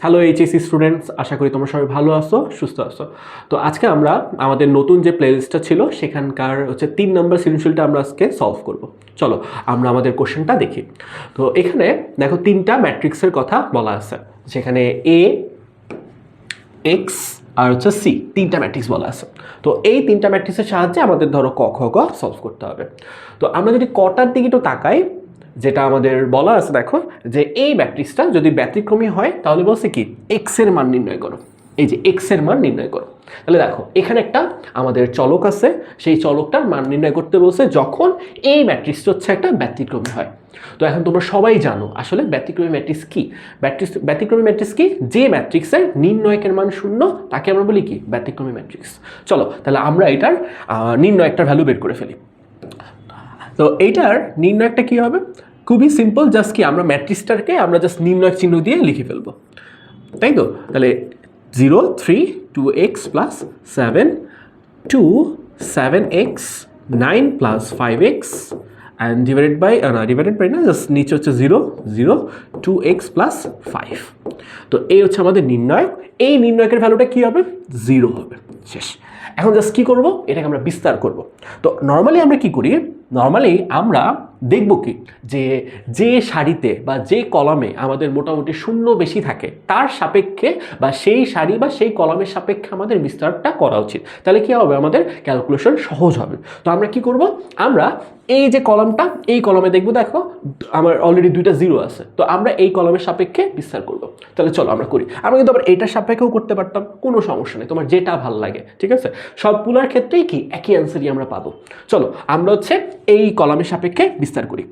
Hello HSC students, আশা করি তোমরা সবাই ভালো আছো, সুস্থ আছো। তো আজকে আমরা আমাদের নতুন যে প্লেলিস্টটা ছিল সেখানকার 3 নম্বর সৃজনশীলটা আমরা আজকে সলভ করব। চলো আমরা আমাদের কোশ্চেনটা দেখি। তো এখানে দেখো 3টা ম্যাট্রিক্সের কথা বলা আছে, যেখানে এ, এক্স আর সি, 3টা ম্যাট্রিক্স বলা আছে। তো এই 3টা ম্যাট্রিক্সের সাহায্যে আমাদের ধরো ক খ গ সলভ করতে হবে। তো আমরা যদি কটার দিকে একটু তাকাই, যেটা আমাদের বলা আছে দেখো যে এই ম্যাট্রিক্সটা যদি ব্যতিক্রমী হয় তাহলে বলছে কি এক্স এর মান নির্ণয় করো। এই যে এক্স এর মান নির্ণয় করো, তাহলে দেখো এখানে একটা আমাদের চলক আছে, সেই চলকটার মান নির্ণয় করতে বলছে যখন এই ম্যাট্রিক্সটা হচ্ছে একটা ব্যতিক্রমী হয়। তো এখন তোমরা সবাই জানো আসলে ব্যতিক্রমী ম্যাট্রিক্স কি। ব্যতিক্রমী ম্যাট্রিক্স কি? যে ম্যাট্রিক্সের নির্ণয়কের মান শূন্য তাকে আমরা বলি কি ব্যতিক্রমী ম্যাট্রিক্স। চলো তাহলে আমরা এটার নির্ণয়কটার ভ্যালু বের করে ফেলি। তো এইটার নির্ণয়কটা কি হবে? খুবই সিম্পল, জাস্ট কি আমরা ম্যাট্রিক্সটাকে আমরা জাস্ট নির্ণয়ক চিহ্ন দিয়ে লিখে ফেলবো, তাই তো? তাহলে 0 3 2x plus 7 2 7x 9 plus 5x and divided by না, জাস্ট নিচে হচ্ছে 0 0 2x plus 5। তো এই হচ্ছে আমাদের নির্ণয়ক। এই নির্ণয়কের ভ্যালুটা কি হবে? 0 হবে। শেষ। এখন জাস্ট কি করব, এটাকে আমরা বিস্তার করব। তো নর্মালি আমরা কি করি, নর্মালি আমরা দেখব কি যে যে সারিতে বা যে কলামে আমাদের মোটামুটি শূন্য বেশি থাকে তার সাপেক্ষে বা সেই সারি বা সেই কলামের সাপেক্ষে আমাদের বিস্তারটা করা উচিত। তাহলে কি হবে, আমাদের ক্যালকুলেশন সহজ হবে। তো আমরা কি করব, আমরা এই যে কলামটা, এই কলামে দেখব দেখো আমার অলরেডি 2টা 0 আছে, তো আমরা এই কলামের সাপেক্ষে বিস্তার করব। তাহলে চলো আমরা করি। আমরা কিন্তু আবার এইটার সাপেক্ষেও করতে পারতাম, কোনো সমস্যা নেই, তোমার যেটা ভাল লাগে, ঠিক আছে? সবগুলোর ক্ষেত্রেই কি একই অ্যান্সারই আমরা পাবো। চলো আমরা হচ্ছে এই কলামের সাপেক্ষে বিস্তার করি।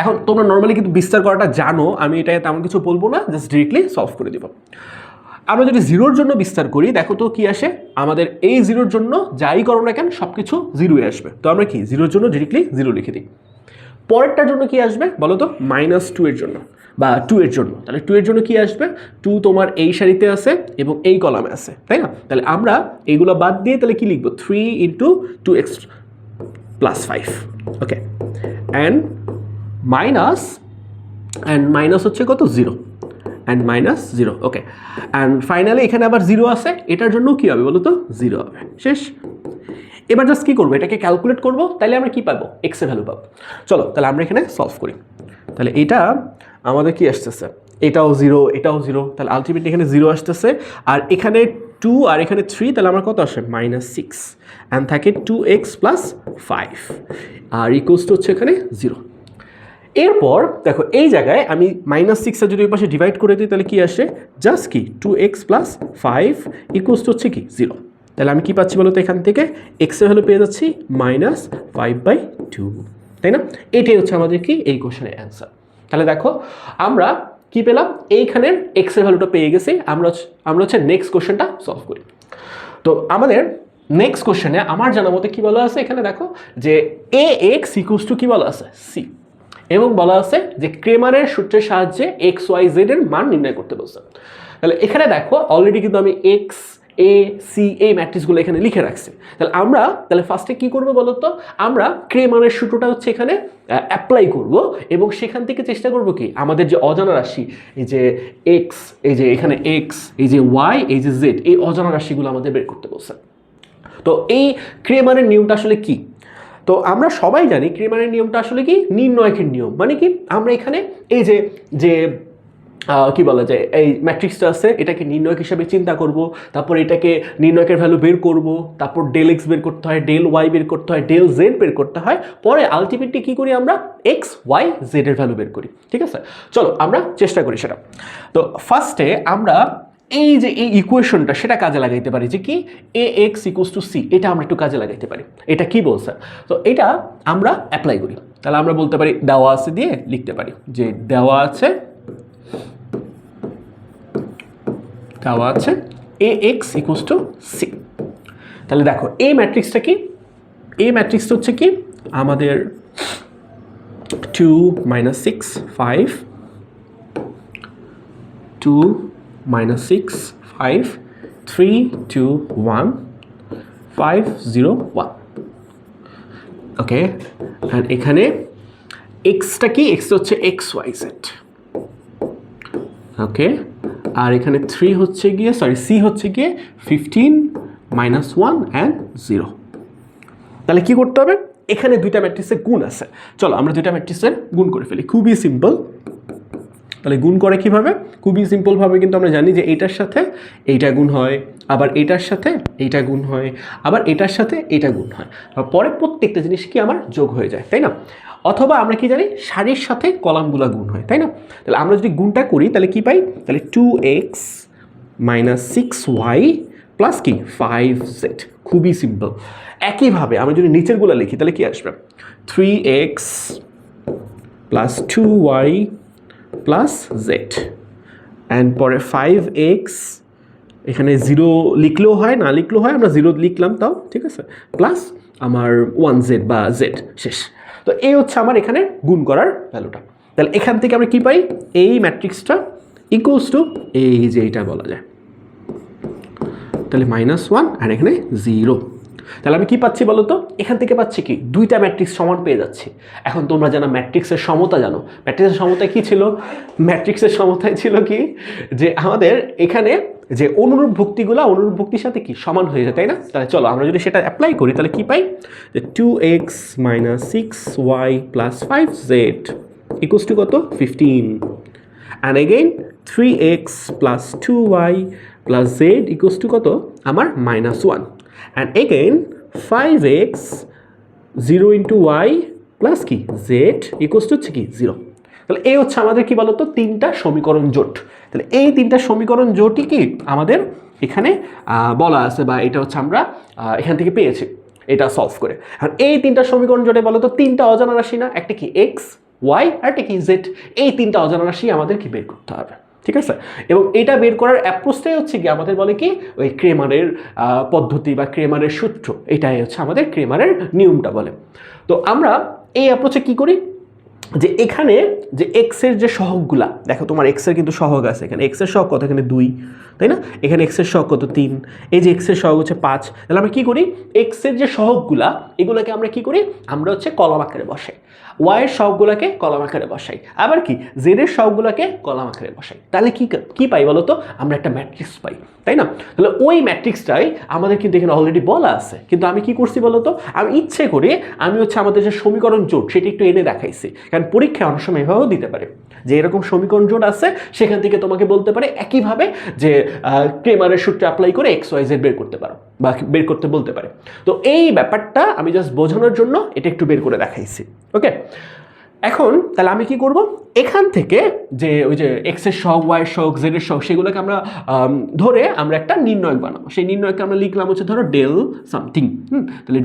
এখন তোমরা নর্মালি কিন্তু বিস্তার করাটা জানো, আমি এটাই তেমন কিছু বলবো না, জাস্ট ডিরেক্টলি সলভ করে দিব। আমরা যদি 0-র জন্য বিস্তার করি, দেখো তো কি আসে, আমাদের এই 0-র জন্য যাই করো না কেন সব কিছু 0-ই আসবে। তো আমরা কি 0-র জন্য ডিরেক্টলি 0 লিখে দিই। পরেরটার জন্য কি আসবে বলো তো? -2 এর জন্য বা 2 এর জন্য। তাহলে 2 এর জন্য কি আসবে? 2 তোমার এই সারিতে আছে এবং এই কলামে আছে, তাই না? তাহলে আমরা এইগুলো বাদ দিয়ে তাহলে কি লিখবো? 3 × 2x plus 5, okay, and minus হচ্ছে কত? 0 অ্যান্ড -0, ওকে, অ্যান্ড ফাইনালি এখানে আবার 0 আছে, এটার জন্য কি হবে বলো তো? 0 হবে। শেষ। এবার জাস্ট কি করবো, এটাকে ক্যালকুলেট করবো, তাহলে আমরা কি পাবো? এক্স এর ভ্যালু পাবো। চলো তাহলে আমরা এখানে সলভ করি। তাহলে এটা আমাদের কি আসতেছে? এটাও 0, এটাও 0, তাহলে আলটিমেটলি এখানে 0 আসতেছে, আর এখানে 2 আর এখানে 3, তাহলে আমার কত আসে? -6, অ্যান্ড থাকে 2x plus 5 R equals to হচ্ছে এখানে 0। এরপর দেখো এই জায়গায় আমি -6 যদি ওই পাশে ডিভাইড করে দিই তাহলে কি আসে? জাস্ট কি 2x plus 5 ইকুয়ালস টু হচ্ছে কি 0। তাহলে আমি কি পাচ্ছি বলো তো? এখান থেকে এক্স এর ভ্যালু পেয়ে যাচ্ছি -5/2, তাই না? এটাই হচ্ছে আমাদের কি এই কোশ্চেনের অ্যান্সার। তাহলে দেখো আমরা কি পেলাম, এইখানের এক্স এর ভ্যালুটা পেয়ে গেছি। আমরা হচ্ছে নেক্সট কোশ্চেনটা সলভ করি। তো আমাদের নেক্সট কোশ্চেনে আমার জানা মতে কি বলা আছে, এখানে দেখো যে ax = কি বলা আছে? c, এবং বলা আছে যে ক্রেমারের সূত্রের সাহায্যে xyz এর মান নির্ণয় করতে বলছে। তাহলে এখানে দেখো অলরেডি কিন্তু আমি x a c এই ম্যাট্রিক্সগুলো এখানে লিখে রাখছি। তাহলে ফার্স্টে কি করব বলো তো? আমরা ক্রেমারের সূত্রটা হচ্ছে এখানে অ্যাপ্লাই করব, এবং সেখান থেকে চেষ্টা করব কি আমাদের যে অজানা রাশি, এই যে x, এই যে এখানে x, এই যে y, এই যে z, এই অজানা রাশিগুলো আমাদের বের করতে বলছে। তো এই ক্রেমারের নিয়মটা আসলে কি? তো আমরা সবাই জানি ক্রেমারের নিয়মটা আসলে কি নির্ণয়কের নিয়ম। মানে কি, আমরা এখানে এই যে কি বলা যায়, এই ম্যাট্রিক্সটা আছে, এটাকে নির্ণয়ক হিসাবে চিন্তা করব, তারপর এটাকে নির্ণয়কের ভ্যালু বের করব, তারপর ∂x বের করতে হয়, ∂y বের করতে হয়, ∂z বের করতে হয়, পরে আলটিমেটলি কি করি আমরা? x y z এর ভ্যালু বের করি, ঠিক আছে? চলো আমরা চেষ্টা করি সেটা। তো ফার্স্টে আমরা এই যে এই ইকুয়েশনটা সেটা কাজে লাগাইতে পারি, যে কি ax = c, এটা আমরা একটু কাজে লাগাইতে পারি। এটা কি বলছে? তো এটা আমরা অ্যাপ্লাই করি। তাহলে আমরা বলতে পারি, দেওয়া আছে দিয়ে লিখতে পারি যে দেওয়া আছে ax = c। তাহলে দেখো এই ম্যাট্রিক্সটা কি? এই ম্যাট্রিক্সটা হচ্ছে কি আমাদের 2 - 6 5 2 - 6 5 3 2 1 5 0 1, ওকে, অ্যান্ড এখানে এক্সটা কি? এক্স হচ্ছে xyz, ওকে, আর এখানে 3 হচ্ছে গিয়ে সি হচ্ছে গিয়ে 15 মাইনাস 1 অ্যান্ড 0। তাহলে কি করতে হবে, এখানে দুইটা ম্যাট্রিক্সের গুণ আছে, চলো আমরা দুইটা ম্যাট্রিক্সের গুণ করে ফেলি, খুবই সিম্পল। তাহলে গুণ করে কিভাবে, খুবই সিম্পলভাবে কিন্তু আমরা জানি যে এইটার সাথে এইটা গুণ হয়, আবার এইটার সাথে এইটা গুণ হয়, আবার এটার সাথে এইটা গুণ হয়, পরে প্রত্যেকটা জিনিস কি আমার যোগ হয়ে যায়, তাই না? অথবা আমরা কি জানি সারির সাথে কলামগুলা গুণ হয়, তাই না? তাহলে আমরা যদি গুণটা করি তাহলে কি পাই, তাহলে 2x মাইনাস 6y প্লাস কি 5z, খুবই সিম্পল। একইভাবে আমরা যদি নিচেরগুলো লিখি তাহলে কি আসবে, 3x plus 2y plus Z and পরে 5x, এখানে 0 লিখলেও হয় না লিখলেও হয়, আমরা 0 লিখলাম তাও ঠিক আছে, প্লাস আমার 1z বা জেড শেষ। তো এই হচ্ছে আমার এখানে গুণ করার ভ্যালুটা। তাহলে এখান থেকে আমরা কি পাই, এই ম্যাট্রিক্সটা ইকুয়ালস টু এই যে এইটা বলা যায়, তাহলে -1 আর এখানে 0। তাহলে আমি কি পাচ্ছি বলো তো, এখান থেকে পাচ্ছি কি দুইটা ম্যাট্রিক্স সমান পেয়ে যাচ্ছি। এখন তোমরা জানো ম্যাট্রিক্সের সমতা জানো, ম্যাট্রিক্সের সমতায় কি ছিল, ম্যাট্রিক্সের সমতায় ছিল কি যে আমাদের এখানে যে অনুরূপ ভুক্তিগুলো অনুরূপ ভুক্তির সাথে কি সমান হয়ে যায়, তাই না? তাহলে চলো আমরা যদি সেটা অ্যাপ্লাই করি তাহলে কি পাই, যে 2x minus 6y plus 5z equals to কত 15 and again 3x plus 2y plus z equals to কত আমার -1 and again 5x 0 into y plus কি z ইকুয়ালস টু হচ্ছে কি 0। তাহলে এই হচ্ছে আমাদের কি বলতো তিনটা সমীকরণ জোট। তাহলে এই তিনটা সমীকরণ জোটই কি আমাদের এখানে বলা আছে, বা এটা হচ্ছে আমরা এখান থেকে পেয়েছি এটা সলভ করে। আর এই তিনটা সমীকরণ জোটে বলতো তিনটা অজানা রাশি না, একটা কি x y আর একটা কি z, এই তিনটা অজানা রাশি আমাদের কি বের করতে হবে, ঠিক আছে? এবং এটা বের করার অ্যাপ্রোচটাই হচ্ছে কি আমাদের বলে কি ওই ক্রেমারের পদ্ধতি বা ক্রেমারের সূত্র, এটাই হচ্ছে আমাদের ক্রেমারের নিয়মটা বলে। তো আমরা এই অ্যাপ্রোচে কি করি, যে এখানে যে এক্স এর যে সহগগুলা দেখো, তোমার এক্স এর কিন্তু সহগ আছে, এখানে এক্স এর সহগ কত, এখানে 2 তাই না, এখানে এক্স এর সহগ কত 3, এই যে এক্স এর সহগ হচ্ছে 5। তাহলে আমরা কি করি, এক্স এর যে সহগগুলা এগুলোকে আমরা কি করি, আমরা হচ্ছে কলম আকারে বসাই, ওয়াই এর সহগগুলোকে কলম আকারে বসাই, আবার কি জেড এর সহগগুলোকে কলম আকারে বসাই। তাহলে কি পাই বলো তো, আমরা একটা ম্যাট্রিক্স পাই, তাই না? তাহলে ওই ম্যাট্রিক্সটাই আমাদের কিন্তু এখানে অলরেডি বলা আছে, কিন্তু আমি কি করছি বলো তো, আমি ইচ্ছে করে আমি হচ্ছে আমাদের যে সমীকরণ জোট সেটা একটু এনে দেখাইছি, কারণ পরীক্ষায় অনেক সময় এভাবেও দিতে পারে যে এরকম সমীকরণ জোট আছে, সেখান থেকে তোমাকে বলতে পারে একইভাবে যে ক্রেমারের সূত্র অ্যাপ্লাই করে এক্স ওয়াই জেড বের করতে পারো বা বের করতে বলতে পারে। তো এই ব্যাপারটা আমি জাস্ট বোঝানোর জন্য এটা একটু বের করে দেখাইছি, ওকে? এখন তাহলে আমি কি করব, এখান থেকে যে ওই যে এক্স এর সহগ ওয়াই এর সহগ জেড এর সহগ সেগুলোকে আমরা ধরে আমরা একটা নির্ণয়ক বানাবো। সেই নির্ণয়কে আমরা লিখলাম হচ্ছে ধরো ডেল সামথিং, তাহলে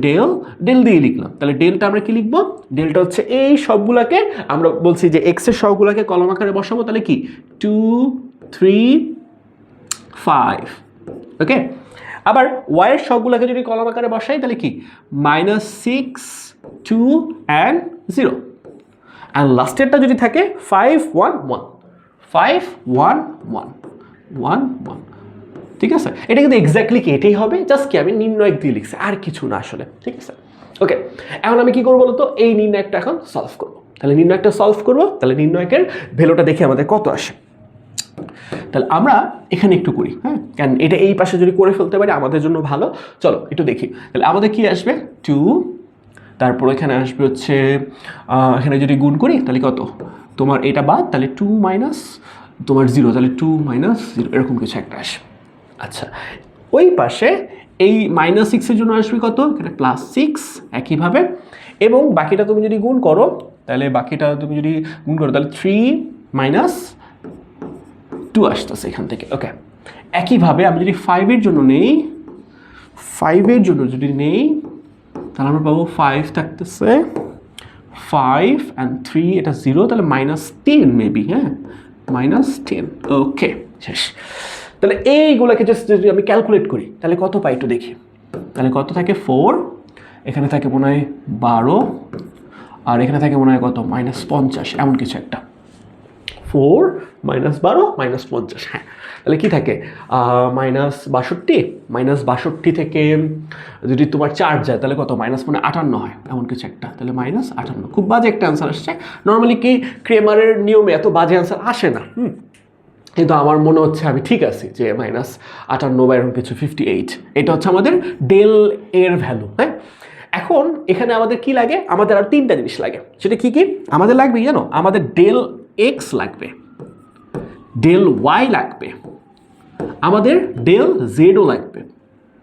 ডেল দিয়ে লিখলাম। তাহলে ডেলটা আমরা কি লিখবো, ডেলটা হচ্ছে এই সবগুলোকে আমরা বলছি যে এক্স এর সহগুলোকে কলম আকারে বসাবো, তাহলে কি 2 3 5, ওকে? আবার ওয়াই এর সবগুলোকে যদি কলম আকারে বসাই তাহলে কি -6 2 and 0, আর লাস্টেরটা যদি থাকে 5 1 1 5 1 1 1 1, ঠিক আছে? এটা কিন্তু এক্স্যাক্টলি কি এটাই হবে, জাস্ট কি আমি নির্ণয়ক দিয়ে লিখছি, আর কিছু না আসলে, ঠিক আছে? ওকে, এখন আমি কি করবো বলো তো, এই নির্ণয়কটা এখন সলভ করবো। তাহলে নির্ণয়কটা সলভ করবো, তাহলে নির্ণয়কের ভ্যালুটা দেখে আমাদের কত আসে। তাহলে আমরা এখানে একটু করি, হ্যাঁ, কারণ এটা এই পাশে যদি করে ফেলতে পারি আমাদের জন্য ভালো। চলো একটু দেখি, তাহলে আমাদের কি আসবে 2, তারপর এখানে আসবে হচ্ছে এখানে যদি গুণ করি তাহলে কত, তোমার এটা বাদ, তাহলে 2 মাইনাস তোমার 0, তাহলে 2 মাইনাস 0 এরকম কিছু একটা আসবে। আচ্ছা, ওই পাশে এই -6 এর জন্য আসবে কত, এখানে +6 একইভাবে, এবং বাকিটা তুমি যদি গুণ করো তাহলে তাহলে 3 মাইনাস 2 আসতেছে এখান থেকে, ওকে? একইভাবে আমি যদি 5 এর জন্য নেই তাহলে আমরা পাবো 5 থাকতেছে 5 and 3, এটা 0, তাহলে -10 মেবি, হ্যাঁ -10, ওকে শেষ। তাহলে এইগুলোকে জাস্ট যদি আমি ক্যালকুলেট করি তাহলে কত পাই একটু দেখি, তাহলে কত থাকে 4, এখানে থাকে মনে হয় 12, আর এখানে থাকে মনে হয় কত -50, এমন কিছু একটা, 4 -12 -50, হ্যাঁ। তাহলে কি থাকে -62 থেকে যদি তোমার 4 যায় তাহলে কত -58 হয়, এমন কিছু একটা, তাহলে -58। খুব বাজে একটা অ্যান্সার আসছে। নর্মালি কি ক্রেমারের নিয়মে এত বাজে অ্যান্সার আসে না, কিন্তু আমার মনে হচ্ছে আমি ঠিক আছি যে -58 বা এরকম কিছু 58, এটা হচ্ছে আমাদের ডেল এর ভ্যালু। হ্যাঁ, এখন এখানে আমাদের কি লাগে, আমাদের আর তিনটা জিনিস লাগে। সেটা কি কি আমাদের লাগবে জানো? আমাদের ডেল এক্স লাগবে, ডেল ওয়াই লাগবে, আমাদের ডেল জেডও লাগবে।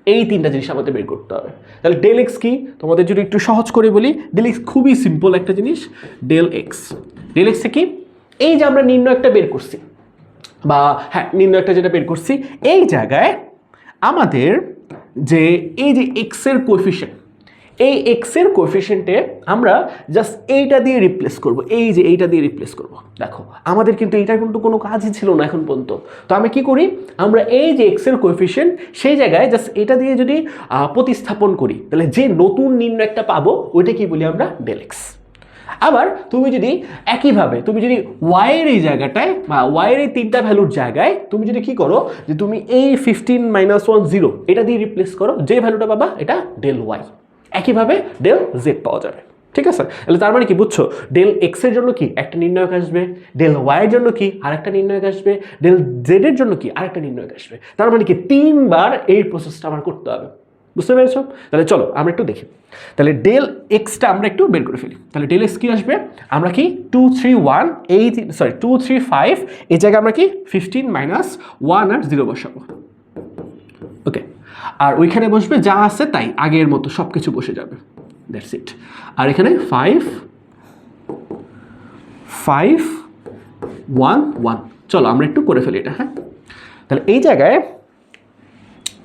এই তিনটা জিনিস আমাদের বের করতে হবে। তাহলে ডেল এক্স কি তোমাদের যদি একটু সহজ করে বলি, ডেল এক্স খুবই সিম্পল একটা জিনিস। ডেল এক্স কি, এই যে আমরা নির্ণয় একটা বের করছি, বা হ্যাঁ নির্ণয় একটা যেটা বের করছি, এই জায়গায় আমাদের যে এই যে এক্সের কোএফিসিয়েন্ট, এই এক্সের কোএফিসিয়েন্টে আমরা জাস্ট এইটা দিয়ে রিপ্লেস করব, এই যে এইটা দিয়ে রিপ্লেস করব। দেখো আমাদের কিন্তু এইটা কিন্তু কোনো কাজই ছিল না এখন পর্যন্ত। তো আমি কি করি, আমরা এই যে এক্সের কোএফিসিয়েন্ট সেই জায়গায় জাস্ট এটা দিয়ে যদি প্রতিস্থাপন করি, তাহলে যে নতুন নির্ণয় একটা পাবো ওইটা কি বলি আমরা, ডেল এক্স। আবার তুমি যদি একইভাবে তুমি যদি ওয়াইয়ের এই জায়গাটায় বা ওয়াইয়ের এই তিনটা ভ্যালুর জায়গায় তুমি যদি কি করো, যে তুমি এই 15 - 1 0 এটা দিয়ে রিপ্লেস করো, যে ভ্যালুটা পাবা এটা ডেল ওয়াই। একইভাবে ডেল জেড পাওয়া যাবে। ঠিক আছে, তাহলে তার মানে কি বুঝছো, ডেল এক্স এর জন্য কি একটা নির্ণায়ক আসবে, ডেল ওয়াই এর জন্য কি আরেকটা নির্ণায়ক আসবে, ডেল জেড এর জন্য কি আরেকটা নির্ণায়ক আসবে। তার মানে কি 3বার এই প্রসেসটা আমার করতে হবে। বুঝতে পেরেছো? তাহলে চলো আমরা একটু দেখি। তাহলে ডেল এক্সটা আমরা একটু বের করে ফেলি। তাহলে ডেল এক্স কি আসবে, আমরা কি 2 3 1 2 3 5 এই জায়গায় আমরা কি 15 - 1 আর 0 বসাবো। ওকে, আর ওইখানে বসবে যা আছে তাই, আগের মতো সব কিছু বসে যাবে, দ্যাটস ইট। আর এখানে 5 5 1 1। চলো আমরা একটু করে ফেলি এটা। হ্যাঁ, তাহলে এই জায়গায়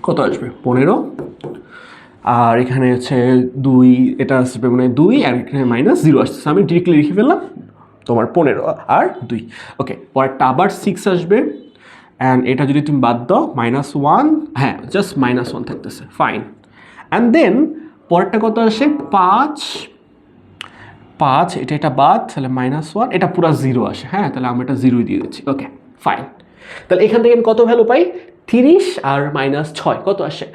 কত আসবে, 15, আর এখানে হচ্ছে 2, এটা আসবে মানে 2, আর এখানে -0 আসছে। আমি ডিরেক্টলি লিখে ফেললাম তোমার 15 আর 2। ওকে, পরেরটা আবার 6 আসবে, অ্যান্ড এটা যদি তুমি বাদ দাও -1, হ্যাঁ জাস্ট -1 থাকতেছে, ফাইন। অ্যান্ড দেন পরেরটা কত আসে, 5 এটা বাদ, তাহলে -1, এটা পুরো 0 আসে। হ্যাঁ, তাহলে আমরা এটা 0 দিয়ে দিচ্ছি। Okay fine. তাহলে এখান থেকে আমি কত ভ্যালু পাই, 30 আর -6 কত আসে,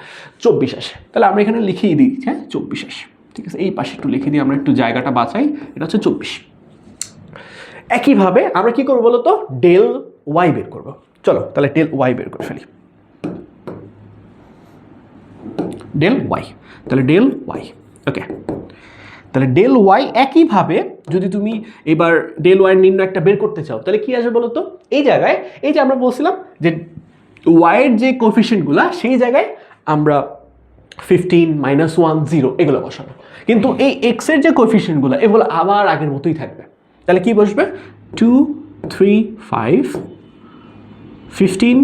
24 আসে। তাহলে আমরা এখানে লিখিয়ে দিই, হ্যাঁ 24 আসে। ঠিক আছে, এই পাশে একটু লিখে দিই, আমরা একটু জায়গাটা বাঁচাই, এটা হচ্ছে 24। একইভাবে আমরা কি করবো বলো তো, ডেল ওয়াই বের করবো। চলো তাহলে ডেল ওয়াই বের করে ফেলি। ডেল ওয়াই, তাহলে ডেল ওয়াই। ওকে, তাহলে ডেল ওয়াই একইভাবে যদি তুমি এবার ডেল ওয়াই নির্ণয় একটা বের করতে চাও, তাহলে কি আসবে বলো তো, এই জায়গায় এই যে আমরা বলছিলাম যে ওয়াইয়ের যে কোএফিসিয়েন্টগুলো সেই জায়গায় আমরা 15 - 1 0 এগুলো বসাবো, কিন্তু এই এক্সের যে কোএফিসিয়েন্টগুলো এগুলো আবার আগের মতোই থাকবে। তাহলে কি বসবে, 2 3 5 15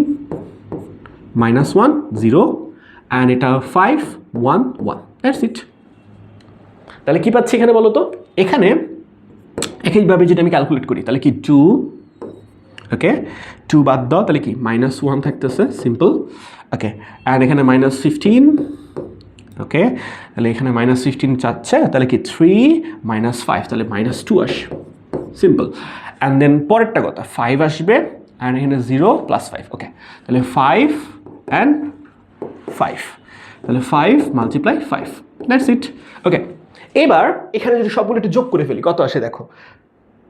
- 1 0, অ্যান্ড এটা 5 1 1, দ্যাটস ইট। তাহলে কি পাচ্ছি এখানে বলো তো, এখানে একইভাবে যদি আমি ক্যালকুলেট করি তাহলে কি 2, ওকে 2 বাদ দাও, তাহলে কি -1 থাকতেছে, সিম্পল। ওকে, অ্যান্ড এখানে -15, ওকে তাহলে এখানে -15 চাচ্ছে, তাহলে কি 3 - 5, তাহলে -2 আসে, সিম্পল। অ্যান্ড দেন পরেরটা কথা 5 আসবে, অ্যান্ড এখানে 0 + 5। ওকে, তাহলে 5 অ্যান্ড 5, তাহলে 5 × 5, দ্যাটস ইট। ওকে, এবার এখানে যদি সবগুলো একটু যোগ করে ফেলি, কত আসে দেখো,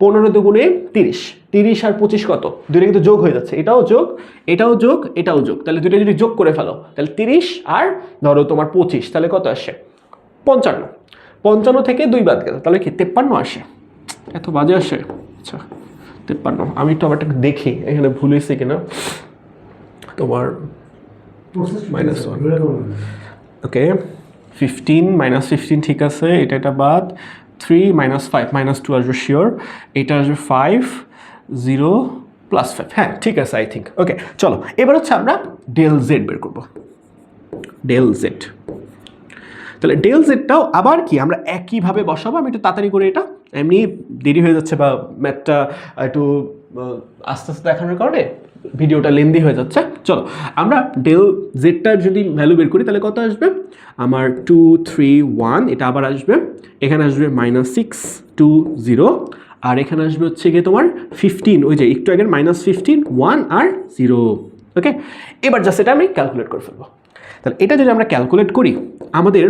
15 দুগুণে 30, 30 আর 25 কত, দুটো কিন্তু যোগ হয়ে যাচ্ছে, এটাও যোগ এটাও যোগ এটাও যোগ, তাহলে দুটো যদি যোগ করে ফেলো তাহলে 30 আর ধরো তোমার 25, তাহলে কত আসে 55। 55 থেকে 2 বাদ গেল, তাহলে কি 53 আসে। এত বাজে আসে, আচ্ছা 53। আমি একটু আবার দেখি এখানে ভুল হয়েছে কিনা, তোমার -1, ওকে 15 - 15 ঠিক আছে, এটা বাদ, 3 - 5 -2 আসবে শিওর, এটা আসবে 5 0 + 5, হ্যাঁ ঠিক আছে আই থিঙ্ক। ওকে চলো এবার হচ্ছে আমরা ডেল জেড বের করবো, ডেল জেড। তাহলে ডেল জেডটাও আবার কি আমরা একইভাবে বসাবো। আমি একটু তাড়াতাড়ি করে, এটা এমনি দেরি হয়ে যাচ্ছে বা ম্যাথটা একটু আস্তে আস্তে দেখানোর কারণে ভিডিওটা লেন্দি হয়ে যাচ্ছে। চলো আমরা ডেল জেডটার যদি ভ্যালু বের করি তাহলে কত আসবে, আমার 2 3 1, এটা আবার আসবে, এখানে আসবে -6 2 0, আর এখানে আসবে হচ্ছে গিয়ে তোমার 15, ওই যে একটু আগের -15 1 আর 0। ওকে, এবার জাস্ট এটা আমি ক্যালকুলেট করে ফেলবো। তাহলে এটা যদি আমরা ক্যালকুলেট করি, আমাদের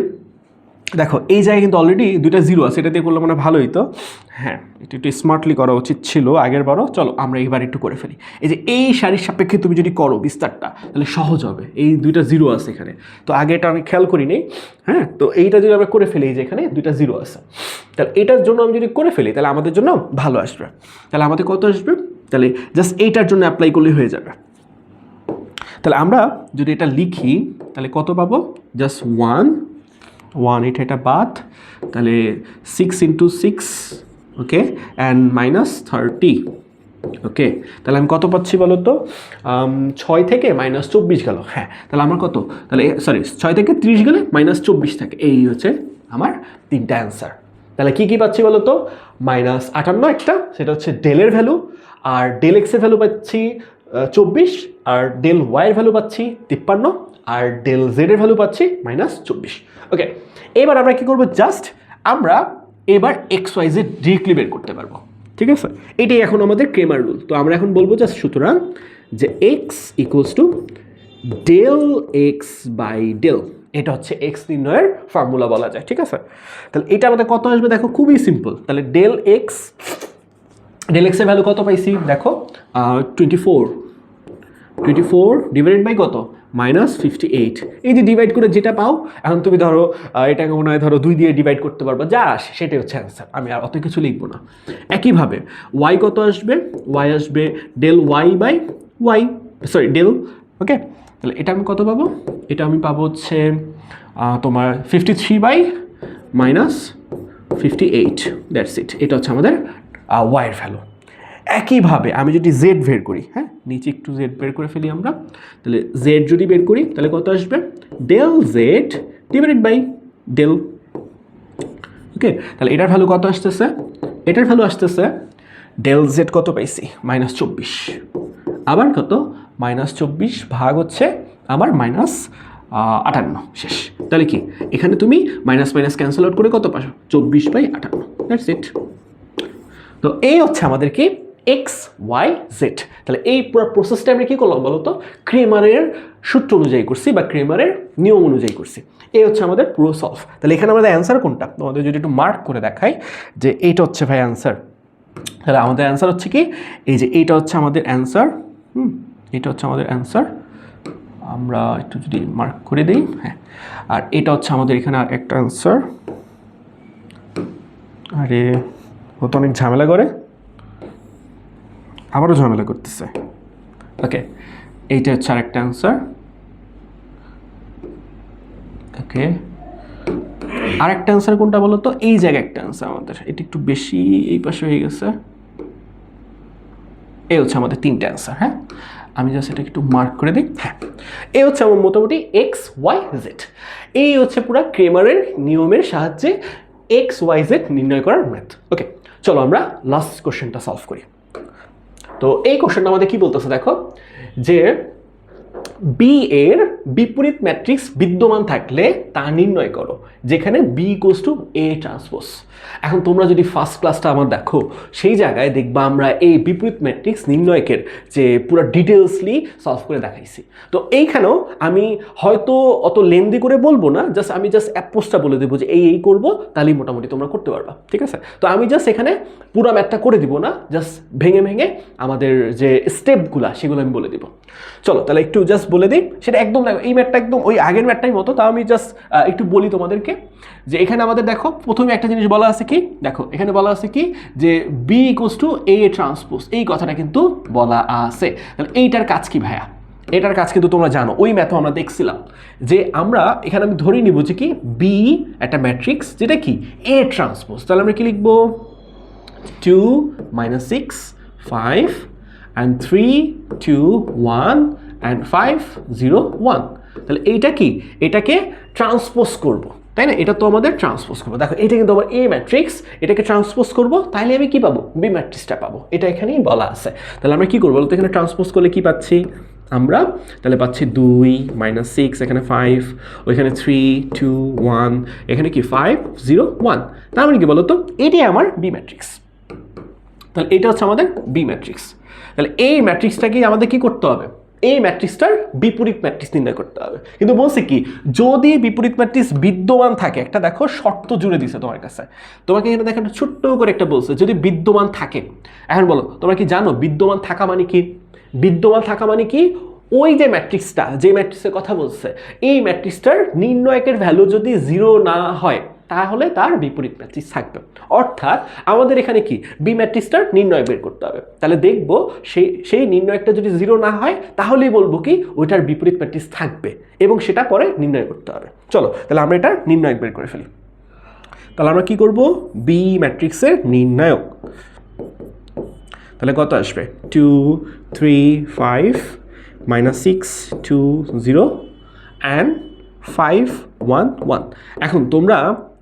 দেখো এই জায়গায় কিন্তু অলরেডি দুইটা জিরো আছে, এটা দিয়ে করলে মানে ভালোই তো। হ্যাঁ, এটা একটু স্মার্টলি করা উচিত ছিল আগের বারও। চলো আমরা এইবার একটু করে ফেলি। এই যে এই সারির সাপেক্ষে তুমি যদি করো বিস্তারটা তাহলে সহজ হবে। এই দুইটা জিরো আছে এখানে, তো আগে এটা আমি খেয়াল করি নেই। হ্যাঁ, তো এইটা যদি আমরা করে ফেলি, এই যে এখানে দুইটা জিরো আছে, তাহলে এটার জন্য আমি যদি করে ফেলি তাহলে আমাদের জন্য ভালো আসবে। তাহলে আমাদের কত আসবে? তাহলে জাস্ট এইটার জন্য অ্যাপ্লাই করলেই হয়ে যাবে। তাহলে আমরা যদি এটা লিখি তাহলে কত পাবো? জাস্ট 1 এটা বাদ, তাহলে 6 × 6, ওকে, অ্যান্ড -30, ওকে। তাহলে আমি কত পাচ্ছি বলো তো? 6 থেকে -24 গেল। হ্যাঁ, তাহলে আমার কত? তাহলে সরি, 6 থেকে 30 গেলে -24 থাকে। এই হচ্ছে আমার তিনটা অ্যান্সার। তাহলে কী কী পাচ্ছি বলো তো? -58 একটা, সেটা হচ্ছে ডেলের ভ্যালু, আর ডেল এক্সের ভ্যালু পাচ্ছি 24, আর ডেল ওয়াইয়ের ভ্যালু পাচ্ছি 53, আর ডেল জেডের ভ্যালু পাচ্ছি -24। ওকে, এবার আমরা কী করবো? জাস্ট আমরা এবার XYZ ডিরেক্টলি বের করতে পারবো, ঠিক আছে? এটাই এখন আমাদের ক্রেমার রুল। তো আমরা এখন বলবো জাস্ট সুতরাং যে x = del x by del, এটা হচ্ছে এক্স নির্ণয়ের ফর্মুলা বলা যায়, ঠিক আছে? তাহলে এটা আমাদের কত আসবে দেখো, খুবই সিম্পল। তাহলে ডেল এক্সের ভ্যালু কত পাইছি দেখো, 24 ডিভাইডেড বাই কত? -58। এই যে ডিভাইড করে যেটা পাও, এখন তুমি ধরো এটাকে মনে হয় ধরো 2 দিয়ে ডিভাইড করতে পারবা, যা আসে সেটাই হচ্ছে অ্যান্সার। আমি আর অত কিছু লিখবো না। একইভাবে ওয়াই কত আসবে? ওয়াই আসবে del Y by Y, sorry del, okay. তাহলে এটা আমি কত পাবো? এটা আমি পাবো হচ্ছে তোমার 53 বাই -58, দ্যাটস ইট। এটা হচ্ছে আমাদের ওয়াইয়ের ভ্যালু। একইভাবে আমি যদি জেড বের করি, হ্যাঁ, নিচে একটু জেড বের করে ফেলি আমরা, তাহলে জেড যদি বের করি তাহলে কত আসবে? Del Z divided by del, okay. তাহলে এটার ভ্যালু কত আসতেছে? এটার ভ্যালু আসতেছে ডেল জেড কত পাইছি? -24, আবার কত? -24 ভাগ হচ্ছে আমার -58, শেষ। তাহলে কি এখানে তুমি মাইনাস ক্যান্সেল আউট করে কত পাশো? 24/58, দ্যাটস ইট। তো এই হচ্ছে আমাদের কি XYZ। তাহলে এই পুরো প্রসেসটা আমরা কী করলাম বলো তো? ক্রেমারের সূত্র অনুযায়ী করছি বা ক্রেমারের নিয়ম অনুযায়ী করছি। এই হচ্ছে আমাদের পুরো সলভ। তাহলে এখানে আমাদের অ্যান্সার কোনটা? তোমাদের যদি একটু মার্ক করে দেখাই যে এইটা হচ্ছে ভাই অ্যান্সার, তাহলে আমাদের অ্যান্সার হচ্ছে কি? এই যে এইটা হচ্ছে আমাদের অ্যান্সার, এটা হচ্ছে আমাদের অ্যান্সার। আমরা একটু যদি মার্ক করে দিই, হ্যাঁ, আর এটা হচ্ছে আমাদের এখানে আর একটা অ্যান্সার। আরে ও তো অনেক ঝামেলা করে, আবারও ঝামেলা করতেছে। ওকে, এইটা হচ্ছে আরেকটা অ্যান্সার। ওকে, আরেকটা অ্যান্সার কোনটা বলো তো? এই জায়গায় একটা অ্যান্সার আমাদের, এটা একটু বেশি এই পাশে হয়ে গেছে। এই হচ্ছে আমাদের তিনটে অ্যান্সার। হ্যাঁ, আমি জাস্ট এটা একটু মার্ক করে দিই। হ্যাঁ, এই হচ্ছে আমার মোটামুটি XYZ। এই হচ্ছে পুরো ক্রেমারের নিয়মের সাহায্যে XYZ নির্ণয় করার ম্যাথ। ওকে, চলো আমরা লাস্ট কোশ্চেনটা সলভ করি। তো এই কোশ্চেনটা আমাদের কি বলতেছে দেখো, যে বি এর বিপরীত ম্যাট্রিক্স বিদ্যমান থাকলে তা নির্ণয় করো, যেখানে বি = A ট্রান্সপোজ। এখন তোমরা যদি ফার্স্ট ক্লাসটা আমার দেখো, সেই জায়গায় দেখবা আমরা এই বিপরীত ম্যাট্রিক্স নির্ণয়কের যে পুরো ডিটেলসলি সলভ করে দেখাইছি। তো এইখানেও আমি হয়তো অত লেন্দি করে বলবো না, আমি জাস্ট অ্যাপ্রোচটা বলে দেবো যে এই করবো, তাহলেই মোটামুটি তোমরা করতে পারবা, ঠিক আছে? তো আমি জাস্ট এখানে পুরো ম্যাথটা করে দিব না, জাস্ট ভেঙে আমাদের যে স্টেপগুলো সেগুলো আমি বলে দিব। চলো তাহলে একটু জাস্ট বলে দিই, সেটা একদম এই ম্যাথটা একদম ওই আগের ম্যাথটাই মতো। তাও আমি জাস্ট একটু বলি তোমাদেরকে, যে এখানে আমাদের দেখো প্রথমে একটা জিনিস বলা আছে কি, দেখো এখানে বলা আছে কি, যে বি = A ট্রান্সপোজ, এই কথাটা কিন্তু বলা আছে। তাহলে এইটার কাজ কি ভাইয়া? এটার কাজ কিন্তু তোমরা জানো, ওই ম্যাথও আমরা দেখছিলাম, যে আমরা এখানে আমি ধরে নিব যে কি বি একটা ম্যাট্রিক্স যেটা কি A ট্রান্সপোজ। তাহলে আমরা কি লিখবো? 2 - 6 5 and 3 2 1 and 5 0 1। তাহলে এইটা কি? এটাকে ট্রান্সপোজ করব, তাই না? এটা তো আমাদের ট্রান্সপোজ করবো। দেখো এটা কিন্তু আমার A ম্যাট্রিক্স, এটাকে ট্রান্সপোজ করব, তাহলে আমি কি পাবো? B ম্যাট্রিক্সটা পাবো। এটা এখানেই বলা আছে। তাহলে আমরা কি করবো বলতো? এখানে ট্রান্সপোজ করলে কি পাচ্ছি আমরা? তাহলে পাচ্ছি 2 - 6, এখানে 5, ওইখানে 3 2 1, এখানে কি 5 0 1। তার মানে কি বলতো? এটাই আমার B ম্যাট্রিক্স। তাহলে এটা হচ্ছে আমাদের B ম্যাট্রিক্স। তাহলে এই ম্যাট্রিক্সটাকে আমাদের কি করতে হবে? এই ম্যাট্রিক্সটার বিপরীত ম্যাট্রিক্স নির্ণয় করতে হবে। কিন্তু বলছে কি, যদি বিপরীত ম্যাট্রিক্স বিদ্যমান থাকে, একটা দেখো শর্ত জুড়ে দিছে তোমার কাছে, তোমাকে এখানে দেখো ছোট্ট করে একটা বলছে যদি বিদ্যমান থাকে। এখন বলো তোমরা কি জানো বিদ্যমান থাকা মানে কি? বিদ্যমান থাকা মানে কি, ওই যে ম্যাট্রিক্সটা, যে ম্যাট্রিক্সের কথা বলছে, এই ম্যাট্রিক্সটার নির্ণয়কের ভ্যালু যদি 0 না হয় তাহলে তার বিপরীত ম্যাট্রিক্স থাকবে। অর্থাৎ আমাদের এখানে কি, বি ম্যাট্রিক্সটার নির্ণয় বের করতে হবে। তাহলে দেখবো সেই নির্ণয়টা যদি 0 না হয় তাহলেই বলবো কি ওইটার বিপরীত ম্যাট্রিক্স থাকবে, এবং সেটা পরে নির্ণয় করতে হবে। চলো তাহলে আমরা এটার নির্ণয় বের করে ফেলি। তাহলে আমরা কি করব, বি ম্যাট্রিক্সের নির্ণায়ক। তাহলে কত আসবে, 2 3 5 -6 2 0 and 5 1 1। এখন তোমরা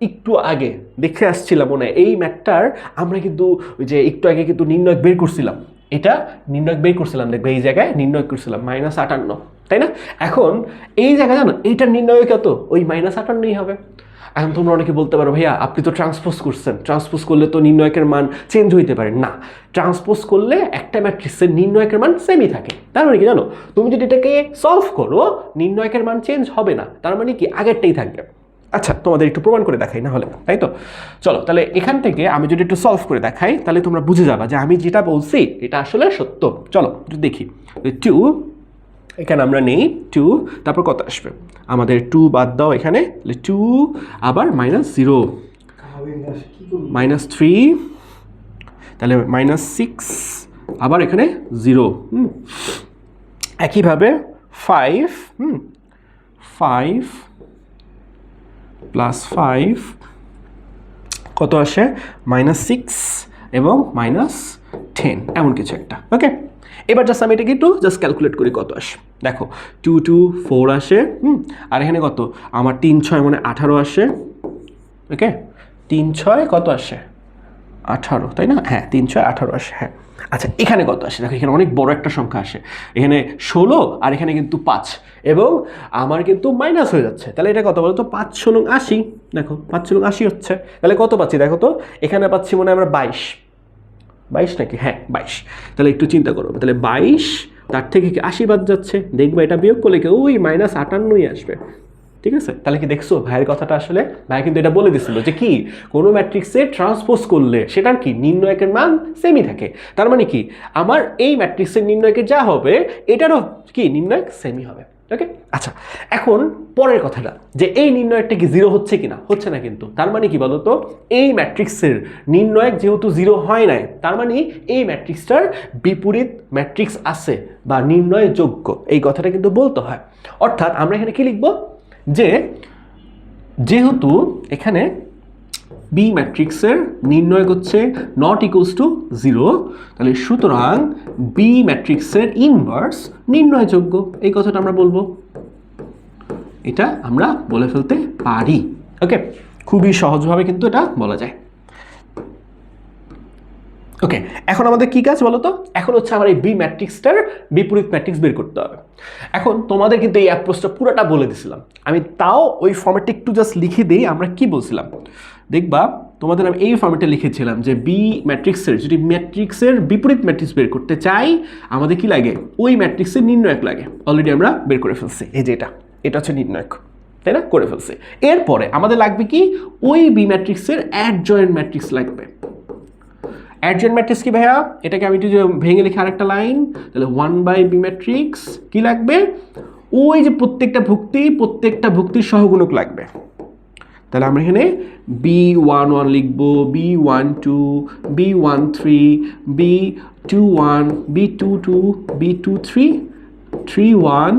একটু আগে দেখে আসছিলাম মনে হয় এই ম্যাথটার আমরা কিন্তু ওই যে একটু আগে কিন্তু নির্ণয় বের করছিলাম, এটা নির্ণয় বের করছিলাম, দেখবে এই জায়গায় নির্ণয় করছিলাম -58, তাই না? এখন এই জায়গায় জানো এইটার নির্ণয় কত, ওই -58ই হবে। এখন তোমরা অনেকে বলতে পারো ভাইয়া আপনি তো ট্রান্সপোজ করছেন, ট্রান্সপোজ করলে তো নির্ণয়কের মান চেঞ্জ হইতে পারে। না, ট্রান্সপোজ করলে একটা ম্যাট্রিক্সের নির্ণয়কের মান সেমই থাকে। তার মানে কি জানো, তুমি যদি এটাকে সলভ করো নির্ণয়কের মান চেঞ্জ হবে না, তার মানে কি আগেরটাই থাকবে। আচ্ছা তোমাদের একটু প্রমাণ করে দেখাই না হলে, তাই তো? চলো তাহলে এখান থেকে আমি যদি একটু সলভ করে দেখাই তাহলে তোমরা বুঝে যাবা যে আমি যেটা বলছি এটা আসলে সত্য। চলো একটু দেখি। 2 এখানে আমরা নেই 2, তারপর কত আসবে, আমাদের 2 বাদ দাও এখানে, 2 আবার -0 -3, তাহলে -6 আবার এখানে 0। একইভাবে 5 5 + 5 কত আসে, -6 এবং -10, এমন কিছু একটা। ওকে, এবার জাস্ট আমি এটাকে একটু জাস্ট ক্যালকুলেট করি কত আসে। দেখো 2 2 4 আসে, আর এখানে কত আমার 3 6 মানে 18 আসে। ওকে, 3 6 কত আসে, 18, তাই না? হ্যাঁ 3 6 18 আসে। হ্যাঁ আচ্ছা, এখানে কত আসে দেখো, এখানে অনেক বড় একটা সংখ্যা আসে, এখানে 16 আর এখানে কিন্তু 5, এবং আমার কিন্তু মাইনাস হয়ে যাচ্ছে। তাহলে এটা কত বলো তো, 5 × 80, দেখো 5 × 80 হচ্ছে। তাহলে কত পাচ্ছি দেখো তো, এখানে পাচ্ছি মনে হয় আমরা 22 নাকি, হ্যাঁ 22। তাহলে একটু চিন্তা করো, তাহলে 22 তার থেকে কি 80 বাদ যাচ্ছে, দেখবে এটা বিয়োগ করলে কি ওই -58ই আসবে। ঠিক আছে, তাহলে কি দেখছো ভাইয়ের কথাটা, আসলে ভাই কিন্তু এটা বলে দিছিল যে কি কোনো ম্যাট্রিক্সে ট্রান্সপোজ করলে সেটার কি নির্ণয়কের মান সেমই থাকে। তার মানে কি আমার এই ম্যাট্রিক্সের নির্ণয়কের যা হবে এটারও কি নির্ণয়ক সেমই হবে। ওকে, আচ্ছা এখন পরের কথাটা, যে এই নির্ণয়কটা কি 0 হচ্ছে কিনা, হচ্ছে না কিন্তু। তার মানে কি বলতো, এই ম্যাট্রিক্সের নির্ণয়ক যেহেতু 0 হয় নাই, তার মানে এই ম্যাট্রিক্সটার বিপরীত ম্যাট্রিক্স আছে বা নির্ণয়যোগ্য, এই কথাটা কিন্তু বলতে হয়। অর্থাৎ আমরা এখানে কি লিখবো, যে যেহেতু এখানে বি ম্যাট্রিক্সের নির্ণয় হচ্ছে ≠0, তাহলে সুতরাং বি ম্যাট্রিক্সের ইনভার্স নির্ণয়যোগ্য, এই কথাটা আমরা বলবো, এটা আমরা বলে ফেলতে পারি। ওকে, খুবই সহজভাবে কিন্তু এটা বলা যায়। ওকে, এখন আমাদের কি কাজ বলো তো, এখন হচ্ছে আমার এই বি ম্যাট্রিক্সটার বিপরীত ম্যাট্রিক্স বের করতে হবে। এখন তোমাদের কিন্তু এই অ্যাপ্রোচটা পুরোটা বলে দিছিলাম, আমি তাও ওই ফর্মেটটা একটু জাস্ট লিখে দিই। আমরা কি বলছিলাম দেখবা, তোমাদের আমি এই ফর্মেটে লিখেছিলাম যে বি ম্যাট্রিক্সের যদি ম্যাট্রিক্সের বিপরীত ম্যাট্রিক্স বের করতে চাই আমাদের কি লাগে, ওই ম্যাট্রিক্সের নির্ণয়ক লাগে। অলরেডি আমরা বের করে ফেলছি, এই যে এটা হচ্ছে নির্ণয়ক, তাই না, করে ফেলছি। এরপরে আমাদের লাগবে কি, ওই বি ম্যাট্রিক্সের অ্যাডজয়েন্ট ম্যাট্রিক্স লাগবে। অ্যাডজয়েন্ট ম্যাট্রিক্স কি ভাইয়া, এটাকে আমি যদি ভেঙে লিখি আরেকটা লাইন, তাহলে 1/b ম্যাট্রিক্স কি লাগবে, ওই যে প্রত্যেকটা ভুক্তির সহগুণক লাগবে। তাহলে আমরা এখানে B11 লিখবো, B12 B13 B21 B22 B23 31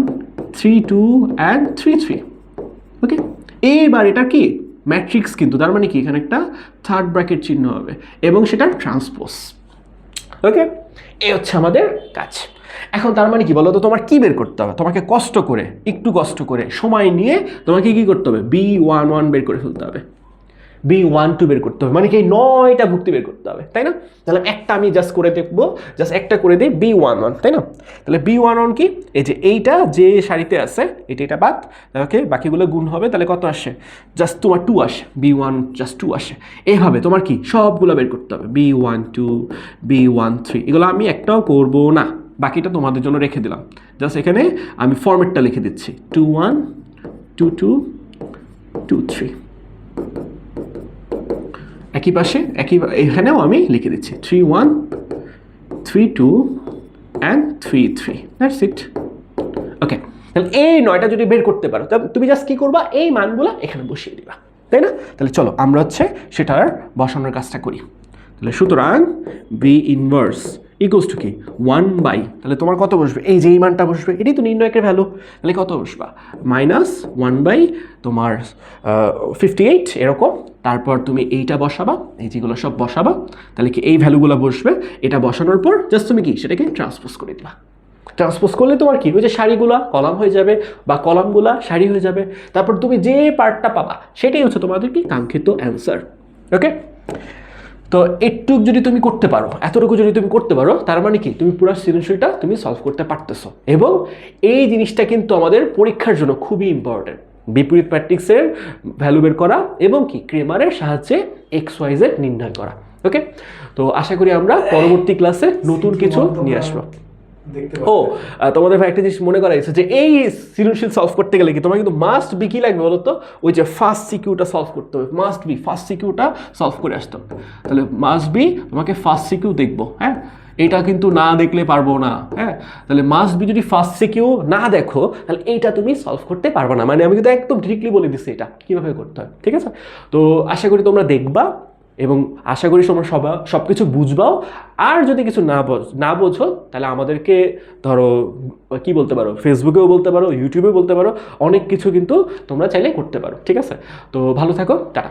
32 and 33। ওকে, এইবার এটা কি ম্যাট্রিক্স, কিন্তু তার মানে কি এখানে একটা থার্ড ব্র্যাকেট চিহ্ন হবে এবং সেটা ট্রান্সপোজ। ওকে, এই হচ্ছে আমাদের কাজ। এখন তার মানে কি বলো তো, তোমার কি বের করতে হবে, তোমাকে একটু কষ্ট করে সময় নিয়ে তোমাকে কি করতে হবে, B11 বের করে ফেলতে হবে, B12 বের করতে হবে, মানে কি 9টা ভুক্তি বের করতে হবে, তাই না? তাহলে একটা আমি জাস্ট করে দেখবো, জাস্ট একটা করে দিই B11, তাই না? তাহলে B11 কি, এই যে এইটা যে সারিতে আছে এটা বাদ, ওকে, বাকিগুলো গুণ হবে, তাহলে কত আসে, জাস্ট তোমার 2 আসে, B1 জাস্ট 2 আসে। এইভাবে তোমার কি সবগুলো বের করতে হবে, B12 B13, এগুলো আমি একটাও করবো না, বাকিটা তোমাদের জন্য রেখে দিলাম। জাস্ট এখানে আমি ফরম্যাটটা লিখে দিচ্ছি 2 1 2 2 2 3। একই পাশে এখানেও আমি লিখে দিচ্ছি 3 1 3 2 and 3 3। That's it. ওকে, তাহলে এই 9টা যদি বের করতে পারো তাহলে তুমি জাস্ট কী করবা, এই মানগুলো এখানে বসিয়ে দিবা, তাই না? তাহলে চলো আমরা সেটার বসানোর কাজটা করি। তাহলে সুতরাং বি ইনভার্স ইকুয়ালস টু কি 1 বাই, তাহলে তোমার কত বসবে, এই যে এই মানটা বসবে, এটাই তো নির্ণয়কের ভ্যালু। তাহলে কত বসবা, -1/, তোমার 58 এরকম। তারপর তুমি এইটা বসাবা, এই যেগুলো সব বসাবা, তাহলে কি এই ভ্যালুগুলো বসবে। এটা বসানোর পর জাস্ট তুমি কি সেটাকে ট্রান্সপোজ করে দিবা। ট্রান্সপোজ করলে তোমার কি, ওই যে সারিগুলা কলাম হয়ে যাবে বা কলামগুলা সারি হয়ে যাবে। তারপর তুমি যে পার্টটা পাবা সেটাই হচ্ছে তোমাদের কি কাঙ্ক্ষিত অ্যান্সার। ওকে, তো একটু যদি তুমি করতে পারো, এতটুকু যদি তুমি করতে পারো, তার মানে কি তুমি পুরো সৃজনশীলটা তুমি সলভ করতে পারতেছো। এবং এই জিনিসটা কিন্তু আমাদের পরীক্ষার জন্য খুবই ইম্পর্টেন্ট, বিপরীত ম্যাট্রিক্সের ভ্যালু বের করা এবং কি ক্রেমারের সাহায্যে XYZ নির্ণয় করা। ওকে, তো আশা করি আমরা পরবর্তী ক্লাসে নতুন কিছু নিয়ে আসবো। ও, তোমাদের ভাই একটা জিনিস মনে করা গেছে যে এই সৃজনশীল সলভ করতে গেলে কি তোমার কিন্তু মাস্ট বি কি লাগবে বলো তো, ওই যে ফার্স্ট সিকিউটা সলভ করতে হবে, মাস্ট বি ফার্স্ট সিকিউটা সলভ করে আসতে হবে। তাহলে মাস্ট বি তোমাকে ফার্স্ট সিকিউ দেখবো, হ্যাঁ, এটা কিন্তু না দেখলে পারবো না। হ্যাঁ, তাহলে মাস্ট বি যদি ফার্স্ট সিকিউ না দেখো তাহলে এইটা তুমি সলভ করতে পারবে না। মানে আমি কিন্তু একদম ডিরেক্টলি বলে দিচ্ছি এটা কীভাবে করতে হয়, ঠিক আছে? তো আশা করি তোমরা দেখবা এবং আশা করি তোমরা সব কিছু বুঝবাও। আর যদি কিছু না বোঝো তাহলে আমাদেরকে ধরো কি বলতে পারো, ফেসবুকেও বলতে পারো, ইউটিউবেও বলতে পারো, অনেক কিছু কিন্তু তোমরা চাইলে করতে পারো। ঠিক আছে, তো ভালো থাকো, টাটা।